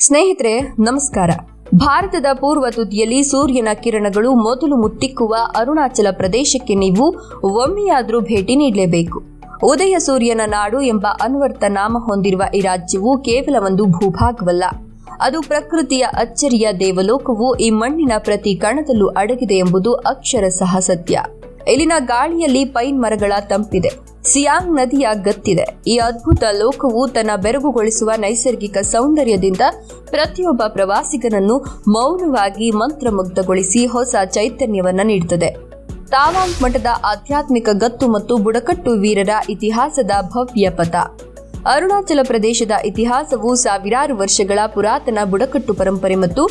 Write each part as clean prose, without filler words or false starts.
ಸ್ನೇಹಿತರೆ ನಮಸ್ಕಾರ. ಭಾರತದ ಪೂರ್ವ ತುದಿಯಲ್ಲಿ ಸೂರ್ಯನ ಕಿರಣಗಳು ಮೊದಲು ಮುತ್ತಿಕ್ಕುವ ಅರುಣಾಚಲ ಪ್ರದೇಶಕ್ಕೆ ನೀವು ಒಮ್ಮೆಯಾದರೂ ಭೇಟಿ ನೀಡಲೇಬೇಕು. ಉದಯ ಸೂರ್ಯನ ನಾಡು ಎಂಬ ಅನ್ವರ್ಥ ನಾಮ ಹೊಂದಿರುವ ಈ ರಾಜ್ಯವು ಕೇವಲ ಒಂದು ಭೂಭಾಗವಲ್ಲ, ಅದು ಪ್ರಕೃತಿಯ ಅಚ್ಚರಿಯ ದೇವಲೋಕವು ಈ ಮಣ್ಣಿನ ಪ್ರತಿ ಕಣದಲ್ಲೂ ಅಡಗಿದೆ ಎಂಬುದು ಅಕ್ಷರಶಃ ಸತ್ಯ. ಇಲ್ಲಿನ ಗಾಳಿಯಲ್ಲಿ ಪೈನ್ ಮರಗಳ ತಂಪಿದೆ, ಸಿಯಾಂಗ್ ನದಿಯ ಗತ್ತಿದೆ. ಈ ಅದ್ಭುತ ಲೋಕವು ತನ್ನ ಬೆರಗುಗೊಳಿಸುವ ನೈಸರ್ಗಿಕ ಸೌಂದರ್ಯದಿಂದ ಪ್ರತಿಯೊಬ್ಬ ಪ್ರವಾಸಿಗನನ್ನು ಮೌನವಾಗಿ ಮಂತ್ರಮುಗ್ಧಗೊಳಿಸಿ ಹೊಸ ಚೈತನ್ಯವನ್ನ ನೀಡುತ್ತದೆ. ತಾವಾಂಗ್ ಮಠದ ಆಧ್ಯಾತ್ಮಿಕ ಗತ್ತು ಮತ್ತು ಬುಡಕಟ್ಟು ವೀರರ ಇತಿಹಾಸದ ಭವ್ಯ ಪಥ. ಅರುಣಾಚಲ ಪ್ರದೇಶದ ಇತಿಹಾಸವು ಸಾವಿರಾರು ವರ್ಷಗಳ ಪುರಾತನ ಬುಡಕಟ್ಟು ಪರಂಪರೆ ಮತ್ತು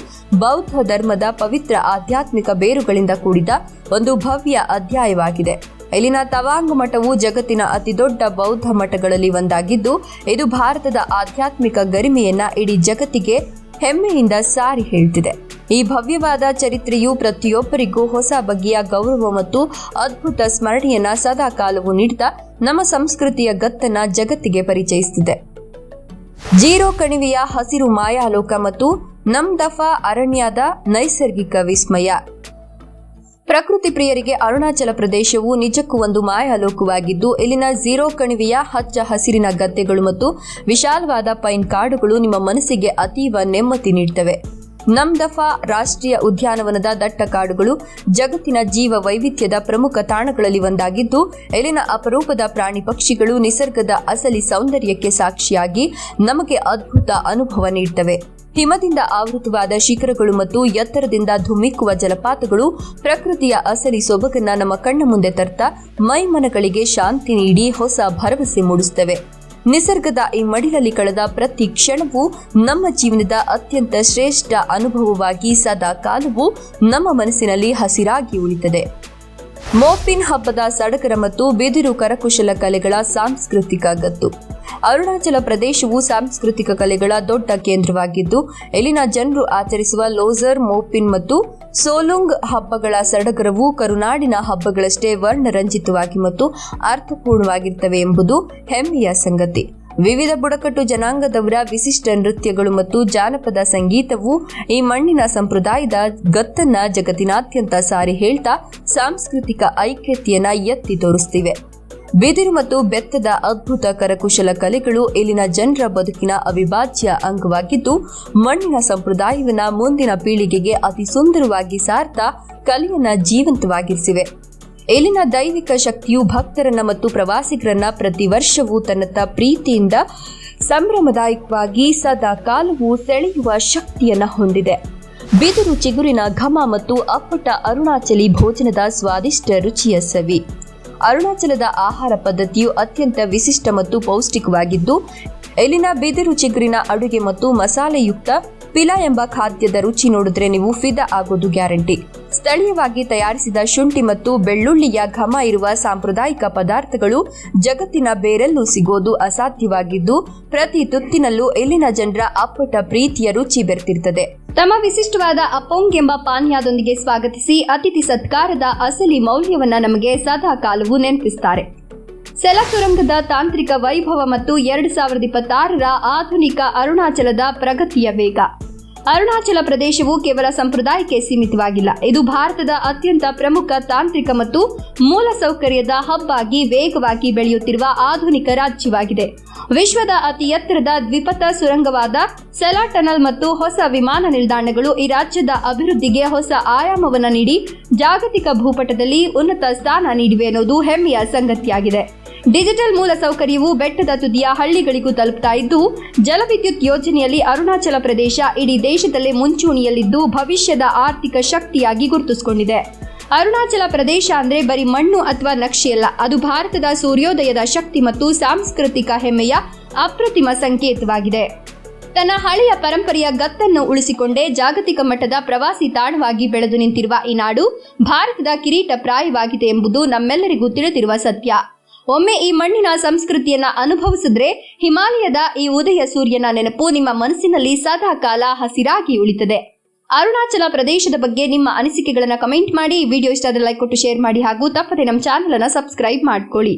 ಬೌದ್ಧ ಧರ್ಮದ ಪವಿತ್ರ ಆಧ್ಯಾತ್ಮಿಕ ಬೇರುಗಳಿಂದ ಕೂಡಿದ ಒಂದು ಭವ್ಯ ಅಧ್ಯಾಯವಾಗಿದೆ. ಇಲ್ಲಿನ ತವಾಂಗ್ ಮಠವು ಜಗತ್ತಿನ ಅತಿದೊಡ್ಡ ಬೌದ್ಧ ಮಠಗಳಲ್ಲಿ ಒಂದಾಗಿದ್ದು, ಇದು ಭಾರತದ ಆಧ್ಯಾತ್ಮಿಕ ಗರಿಮೆಯನ್ನ ಇಡೀ ಜಗತ್ತಿಗೆ ಹೆಮ್ಮೆಯಿಂದ ಸಾರಿ ಹೇಳ್ತಿದೆ. ಈ ಭವ್ಯವಾದ ಚರಿತ್ರೆಯು ಪ್ರತಿಯೊಬ್ಬರಿಗೂ ಹೊಸ ಬಗೆಯ ಗೌರವ ಮತ್ತು ಅದ್ಭುತ ಸ್ಮರಣೆಯನ್ನ ಸದಾ ಕಾಲವು ನೀಡುತ್ತಾ ನಮ್ಮ ಸಂಸ್ಕೃತಿಯ ಗತ್ತನ್ನ ಜಗತ್ತಿಗೆ ಪರಿಚಯಿಸುತ್ತಿದೆ. ಜೀರೋ ಕಣಿವೆಯ ಹಸಿರು ಮಾಯಾಲೋಕ ಮತ್ತು ನಮ್ದಫಾ ಅರಣ್ಯದ ನೈಸರ್ಗಿಕ ವಿಸ್ಮಯ. ಪ್ರಕೃತಿ ಪ್ರಿಯರಿಗೆ ಅರುಣಾಚಲ ಪ್ರದೇಶವು ನಿಜಕ್ಕೂ ಒಂದು ಮಾಯಾಲೋಕವಾಗಿದ್ದು, ಇಲ್ಲಿನ ಜೀರೋ ಕಣಿವೆಯ ಹಚ್ಚ ಹಸಿರಿನ ಗದ್ದೆಗಳು ಮತ್ತು ವಿಶಾಲವಾದ ಪೈನ್ ಕಾಡುಗಳು ನಿಮ್ಮ ಮನಸ್ಸಿಗೆ ಅತೀವ ನೆಮ್ಮದಿ ನೀಡುತ್ತವೆ. ನಮ್ದಫಾ ರಾಷ್ಟ್ರೀಯ ಉದ್ಯಾನವನದ ದಟ್ಟ ಕಾಡುಗಳು ಜಗತ್ತಿನ ಜೀವ ವೈವಿಧ್ಯದ ಪ್ರಮುಖ ತಾಣಗಳಲ್ಲಿ ಒಂದಾಗಿದ್ದು, ಇಲ್ಲಿನ ಅಪರೂಪದ ಪ್ರಾಣಿ ಪಕ್ಷಿಗಳು ನಿಸರ್ಗದ ಅಸಲಿ ಸೌಂದರ್ಯಕ್ಕೆ ಸಾಕ್ಷಿಯಾಗಿ ನಮಗೆ ಅದ್ಭುತ ಅನುಭವ ನೀಡುತ್ತವೆ. ಹಿಮದಿಂದ ಆವೃತವಾದ ಶಿಖರಗಳು ಮತ್ತು ಎತ್ತರದಿಂದ ಧುಮ್ಮಿಕ್ಕುವ ಜಲಪಾತಗಳು ಪ್ರಕೃತಿಯ ಅಸಲಿ ಸೊಬಗನ್ನ ನಮ್ಮ ಕಣ್ಣ ಮುಂದೆ ತರ್ತಾ ಮೈಮನಗಳಿಗೆ ಶಾಂತಿ ನೀಡಿ ಹೊಸ ಭರವಸೆ ಮೂಡಿಸುತ್ತವೆ. ನಿಸರ್ಗದ ಈ ಮಡಿಲಲ್ಲಿ ಕಳೆದ ಪ್ರತಿ ಕ್ಷಣವೂ ನಮ್ಮ ಜೀವನದ ಅತ್ಯಂತ ಶ್ರೇಷ್ಠ ಅನುಭವವಾಗಿ ಸದಾ ಕಾಲವೂ ನಮ್ಮ ಮನಸ್ಸಿನಲ್ಲಿ ಹಸಿರಾಗಿ ಉಳಿತದೆ. ಮೋಪಿನ್ ಹಬ್ಬದ ಸಡಗರ ಮತ್ತು ಬಿದಿರು ಕರಕುಶಲ ಕಲೆಗಳ ಸಾಂಸ್ಕೃತಿಕ ಗತ್ತು. ಅರುಣಾಚಲ ಪ್ರದೇಶವು ಸಾಂಸ್ಕೃತಿಕ ಕಲೆಗಳ ದೊಡ್ಡ ಕೇಂದ್ರವಾಗಿದ್ದು, ಇಲ್ಲಿನ ಜನರು ಆಚರಿಸುವ ಲೋಸರ್, ಮೋಪಿನ್ ಮತ್ತು ಸೋಲುಂಗ್ ಹಬ್ಬಗಳ ಸಡಗರವು ಕರುನಾಡಿನ ಹಬ್ಬಗಳಷ್ಟೇ ವರ್ಣರಂಜಿತವಾಗಿ ಮತ್ತು ಅರ್ಥಪೂರ್ಣವಾಗಿರುತ್ತವೆ ಎಂಬುದು ಹೆಮ್ಮೆಯ ಸಂಗತಿ. ವಿವಿಧ ಬುಡಕಟ್ಟು ಜನಾಂಗದವರ ವಿಶಿಷ್ಟ ನೃತ್ಯಗಳು ಮತ್ತು ಜಾನಪದ ಸಂಗೀತವು ಈ ಮಣ್ಣಿನ ಸಂಪ್ರದಾಯದ ಗತ್ತನ್ನ ಜಗತ್ತಿನಾದ್ಯಂತ ಸಾರಿ ಹೇಳ್ತಾ ಸಾಂಸ್ಕೃತಿಕ ಐಕ್ಯತೆಯನ್ನ ಎತ್ತಿ ತೋರಿಸುತ್ತಿವೆ. ಬಿದಿರು ಮತ್ತು ಬೆತ್ತದ ಅದ್ಭುತ ಕರಕುಶಲ ಕಲೆಗಳು ಇಲ್ಲಿನ ಜನರ ಬದುಕಿನ ಅವಿಭಾಜ್ಯ ಅಂಗವಾಗಿದ್ದು, ಮಣ್ಣಿನ ಸಂಪ್ರದಾಯವನ್ನ ಮುಂದಿನ ಪೀಳಿಗೆಗೆ ಅತಿ ಸುಂದರವಾಗಿ ಸಾರ್ತಾ ಕಲೆಯನ್ನ ಜೀವಂತವಾಗಿರಿಸಿವೆ. ಇಲ್ಲಿನ ದೈವಿಕ ಶಕ್ತಿಯು ಭಕ್ತರನ್ನ ಮತ್ತು ಪ್ರವಾಸಿಗರನ್ನ ಪ್ರತಿ ವರ್ಷವೂ ತನ್ನತ್ತ ಪ್ರೀತಿಯಿಂದ ಸಂಭ್ರಮದಾಯಕವಾಗಿ ಸದಾ ಕಾಲವೂ ಸೆಳೆಯುವ ಶಕ್ತಿಯನ್ನ ಹೊಂದಿದೆ. ಬಿದಿರು ಚಿಗುರಿನ ಘಮ ಮತ್ತು ಅಪ್ಪಟ ಅರುಣಾಚಲಿ ಭೋಜನದ ಸ್ವಾದಿಷ್ಟ ರುಚಿಯ ಸವಿ. ಅರುಣಾಚಲದ ಆಹಾರ ಪದ್ಧತಿಯು ಅತ್ಯಂತ ವಿಶಿಷ್ಟ ಮತ್ತು ಪೌಷ್ಟಿಕವಾಗಿದ್ದು, ಇಲ್ಲಿನ ಬಿದಿರು ಚಿಗುರಿನ ಅಡುಗೆ ಮತ್ತು ಮಸಾಲೆಯುಕ್ತ ಪಿಲಾ ಎಂಬ ಖಾದ್ಯದ ರುಚಿ ನೋಡಿದ್ರೆ ನೀವು ಫಿದಾ ಆಗೋದು ಗ್ಯಾರಂಟಿ. ಸ್ಥಳೀಯವಾಗಿ ತಯಾರಿಸಿದ ಶುಂಠಿ ಮತ್ತು ಬೆಳ್ಳುಳ್ಳಿಯ ಘಮ ಇರುವ ಸಾಂಪ್ರದಾಯಿಕ ಪದಾರ್ಥಗಳು ಜಗತ್ತಿನ ಬೇರೆಲ್ಲೂ ಸಿಗೋದು ಅಸಾಧ್ಯವಾಗಿದ್ದು, ಪ್ರತಿ ತುತ್ತಿನಲ್ಲೂ ಇಲ್ಲಿನ ಜನರ ಅಪ್ಪಟ ಪ್ರೀತಿಯ ರುಚಿ ಬೆರೆತಿರ್ತದೆ. ತಮ್ಮ ವಿಶಿಷ್ಟವಾದ ಅಪೋಂಗ್ ಎಂಬ ಪಾನೀಯದೊಂದಿಗೆ ಸ್ವಾಗತಿಸಿ ಅತಿಥಿ ಸತ್ಕಾರದ ಅಸಲಿ ಮೌಲ್ಯವನ್ನ ನಮಗೆ ಸದಾ ಕಾಲವು ನೆನಪಿಸುತ್ತಾರೆ. ಸೆಲ ಸುರಂಗದ ತಾಂತ್ರಿಕ ವೈಭವ ಮತ್ತು 2026ರ ಆಧುನಿಕ ಅರುಣಾಚಲದ ಪ್ರಗತಿಯ ವೇಗ. ಅರುಣಾಚಲ ಪ್ರದೇಶವು ಕೇವಲ ಸಂಪ್ರದಾಯಕ್ಕೆ ಸೀಮಿತವಾಗಿಲ್ಲ, ಇದು ಭಾರತದ ಅತ್ಯಂತ ಪ್ರಮುಖ ತಾಂತ್ರಿಕ ಮತ್ತು ಮೂಲಸೌಕರ್ಯದ ಹಬ್ ಆಗಿ ವೇಗವಾಗಿ ಬೆಳೆಯುತ್ತಿರುವ ಆಧುನಿಕ ರಾಜ್ಯವಾಗಿದೆ. ವಿಶ್ವದ ಅತಿ ಎತ್ತರದ ದ್ವಿಪಥ ಸುರಂಗವಾದ ಸೆಲಾ ಟನಲ್ ಮತ್ತು ಹೊಸ ವಿಮಾನ ನಿಲ್ದಾಣಗಳು ಈ ರಾಜ್ಯದ ಅಭಿವೃದ್ಧಿಗೆ ಹೊಸ ಆಯಾಮವನ್ನು ನೀಡಿ ಜಾಗತಿಕ ಭೂಪಟದಲ್ಲಿ ಉನ್ನತ ಸ್ಥಾನ ನೀಡಿವೆ ಅನ್ನೋದು ಹೆಮ್ಮೆಯ ಸಂಗತಿಯಾಗಿದೆ. ಡಿಜಿಟಲ್ ಮೂಲಸೌಕರ್ಯವು ಬೆಟ್ಟದ ತುದಿಯ ಹಳ್ಳಿಗಳಿಗೂ ತಲುಪ್ತಾ ಇದ್ದು, ಜಲವಿದ್ಯುತ್ ಯೋಜನೆಯಲ್ಲಿ ಅರುಣಾಚಲ ಪ್ರದೇಶ ಇಡೀ ದೇಶದಲ್ಲೇ ಮುಂಚೂಣಿಯಲ್ಲಿದ್ದು ಭವಿಷ್ಯದ ಆರ್ಥಿಕ ಶಕ್ತಿಯಾಗಿ ಗುರುತಿಸಿಕೊಂಡಿದೆ. ಅರುಣಾಚಲ ಪ್ರದೇಶ ಅಂದ್ರೆ ಬರೀ ಮಣ್ಣು ಅಥವಾ ನಕ್ಷೆಯಲ್ಲ, ಅದು ಭಾರತದ ಸೂರ್ಯೋದಯದ ಶಕ್ತಿ ಮತ್ತು ಸಾಂಸ್ಕೃತಿಕ ಹೆಮ್ಮೆಯ ಅಪ್ರತಿಮ ಸಂಕೇತವಾಗಿದೆ. ತನ್ನ ಹಳೆಯ ಪರಂಪರೆಯ ಗತ್ತನ್ನು ಉಳಿಸಿಕೊಂಡೇ ಜಾಗತಿಕ ಮಟ್ಟದ ಪ್ರವಾಸಿ ತಾಣವಾಗಿ ಬೆಳೆದು ನಿಂತಿರುವ ಈ ನಾಡು ಭಾರತದ ಕಿರೀಟ ಪ್ರಾಯವಾಗಿದೆ ಎಂಬುದು ನಮ್ಮೆಲ್ಲರಿಗೂ ತಿಳಿದಿರುವ ಸತ್ಯ. ಒಮ್ಮೆ ಈ ಮಣ್ಣಿನ ಸಂಸ್ಕೃತಿಯನ್ನ ಅನುಭವಿಸಿದ್ರೆ ಹಿಮಾಲಯದ ಈ ಉದಯ ಸೂರ್ಯನ ನೆನಪು ನಿಮ್ಮ ಮನಸ್ಸಿನಲ್ಲಿ ಸದಾ ಕಾಲ ಹಸಿರಾಗಿ ಉಳಿತದೆ. ಅರುಣಾಚಲ ಪ್ರದೇಶದ ಬಗ್ಗೆ ನಿಮ್ಮ ಅನಿಸಿಕೆಗಳನ್ನು ಕಮೆಂಟ್ ಮಾಡಿ. ವಿಡಿಯೋ ಇಷ್ಟ ಆದರೆ ಲೈಕ್ ಕೊಟ್ಟು ಶೇರ್ ಮಾಡಿ ಹಾಗೂ ತಪ್ಪದೆ ನಮ್ಮ ಚಾನೆಲ್ ಅನ್ನು ಸಬ್ಸ್ಕ್ರೈಬ್ ಮಾಡ್ಕೊಳ್ಳಿ.